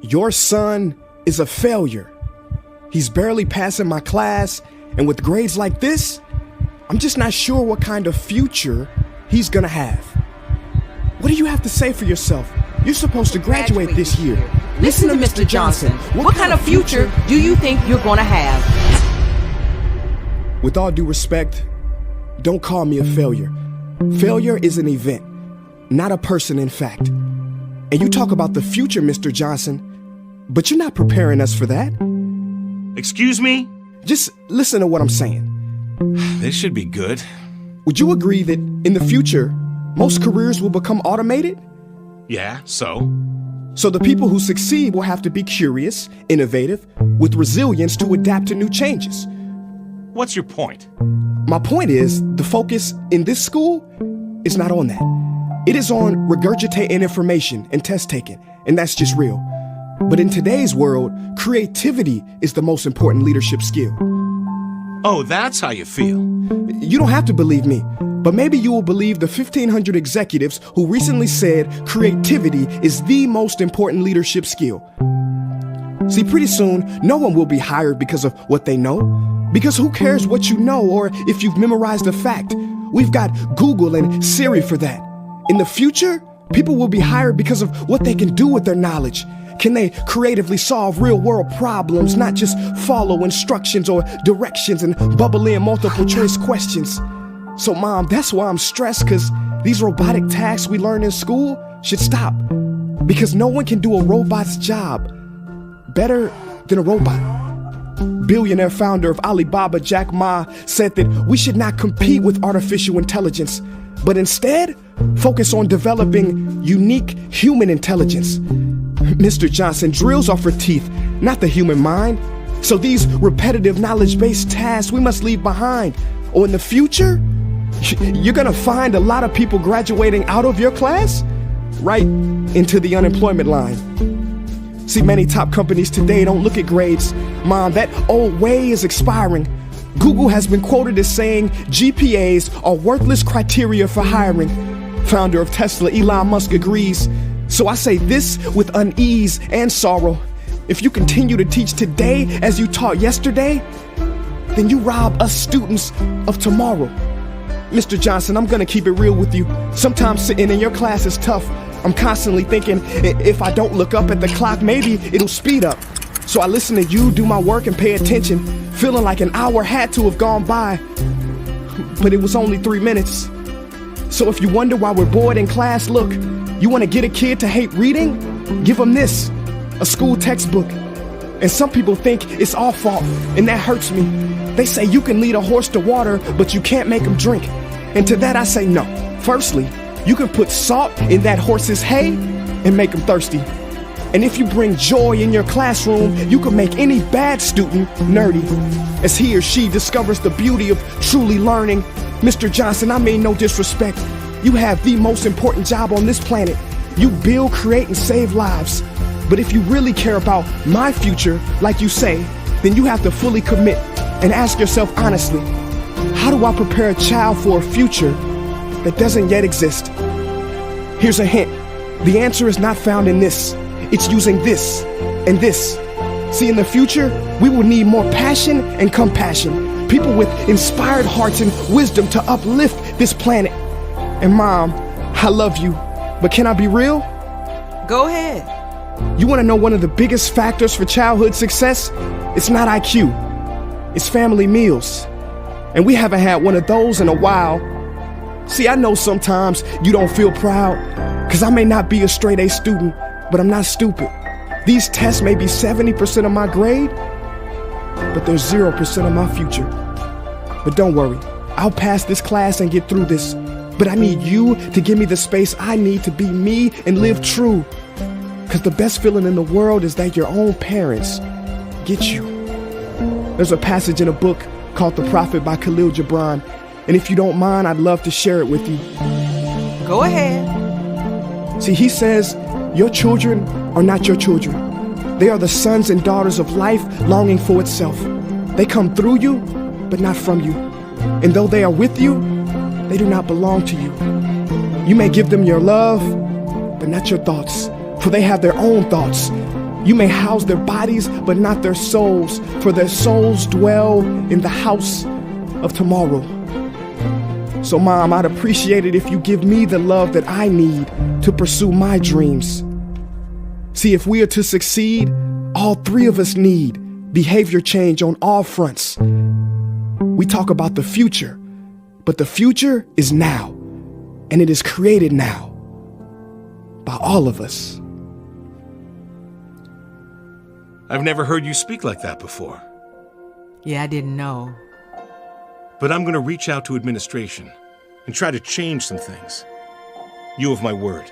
Your son is a failure. He's barely passing my class, and with grades like this, I'm just not sure what kind of future he's gonna have. What do you have to say for yourself? You're supposed to graduate this year. Listen to Mr. Johnson. What kind of future do you think you're gonna have? With all due respect, don't call me a failure. Failure is an event, not a person, in fact. And you talk about the future, Mr. Johnson, but you're not preparing us for that. Excuse me? Just listen to what I'm saying. This should be good. Would you agree that in the future, most careers will become automated? Yeah, so? So the people who succeed will have to be curious, innovative, with resilience to adapt to new changes. What's your point? My point is, the focus in this school is not on that. It is on regurgitating information and test taking, and that's just real. But in today's world, creativity is the most important leadership skill. Oh, that's how you feel. You don't have to believe me, but maybe you will believe the 1,500 executives who recently said creativity is the most important leadership skill. See, pretty soon, no one will be hired because of what they know. Because who cares what you know or if you've memorized a fact? We've got Google and Siri for that. In the future, people will be hired because of what they can do with their knowledge. Can they creatively solve real-world problems, not just follow instructions or directions and bubble in multiple choice questions? So, Mom, that's why I'm stressed, because these robotic tasks we learn in school should stop. Because no one can do a robot's job better than a robot. Billionaire founder of Alibaba, Jack Ma, said that we should not compete with artificial intelligence, but instead focus on developing unique human intelligence. Mr. Johnson, drills are for teeth, not the human mind. So these repetitive knowledge-based tasks we must leave behind. Or in the future, you're gonna find a lot of people graduating out of your class right into the unemployment line. See, many top companies today don't look at grades. Mom, that old way is expiring. Google has been quoted as saying GPAs are worthless criteria for hiring. Founder of Tesla, Elon Musk, agrees. So I say this with unease and sorrow. If you continue to teach today as you taught yesterday, then you rob us students of tomorrow. Mr. Johnson, I'm gonna keep it real with you. Sometimes sitting in your class is tough. I'm constantly thinking, if I don't look up at the clock, maybe it'll speed up. So I listen to you do my work and pay attention, feeling like an hour had to have gone by, but it was only 3 minutes. So if you wonder why we're bored in class, look, you wanna get a kid to hate reading? Give them this, a school textbook. And some people think it's our fault, and that hurts me. They say you can lead a horse to water, but you can't make him drink. And to that I say no. Firstly, you can put salt in that horse's hay and make him thirsty. And if you bring joy in your classroom, you can make any bad student nerdy. As he or she discovers the beauty of truly learning. Mr. Johnson, I mean no disrespect. You have the most important job on this planet. You build, create, and save lives. But if you really care about my future, like you say, then you have to fully commit and ask yourself honestly, how do I prepare a child for a future that doesn't yet exist? Here's a hint. The answer is not found in this. It's using this and this. See, in the future, we will need more passion and compassion. People with inspired hearts and wisdom to uplift this planet. And Mom, I love you, but can I be real? Go ahead. You want to know one of the biggest factors for childhood success? It's not IQ. It's family meals. And we haven't had one of those in a while. See, I know sometimes you don't feel proud, because I may not be a straight A student, but I'm not stupid. These tests may be 70% of my grade, but they're 0% of my future. But don't worry, I'll pass this class and get through this. But I need you to give me the space I need to be me and live true. Because the best feeling in the world is that your own parents get you. There's a passage in a book called The Prophet by Khalil Gibran. And if you don't mind, I'd love to share it with you. Go ahead. See, he says, your children are not your children. They are the sons and daughters of life longing for itself. They come through you, but not from you. And though they are with you, they do not belong to you. You may give them your love, but not your thoughts, for they have their own thoughts. You may house their bodies, but not their souls, for their souls dwell in the house of tomorrow. So, Mom, I'd appreciate it if you give me the love that I need to pursue my dreams. See, if we are to succeed, all three of us need behavior change on all fronts. We talk about the future, but the future is now, and it is created now by all of us. I've never heard you speak like that before. Yeah, I didn't know. But I'm going to reach out to administration and try to change some things. You have my word.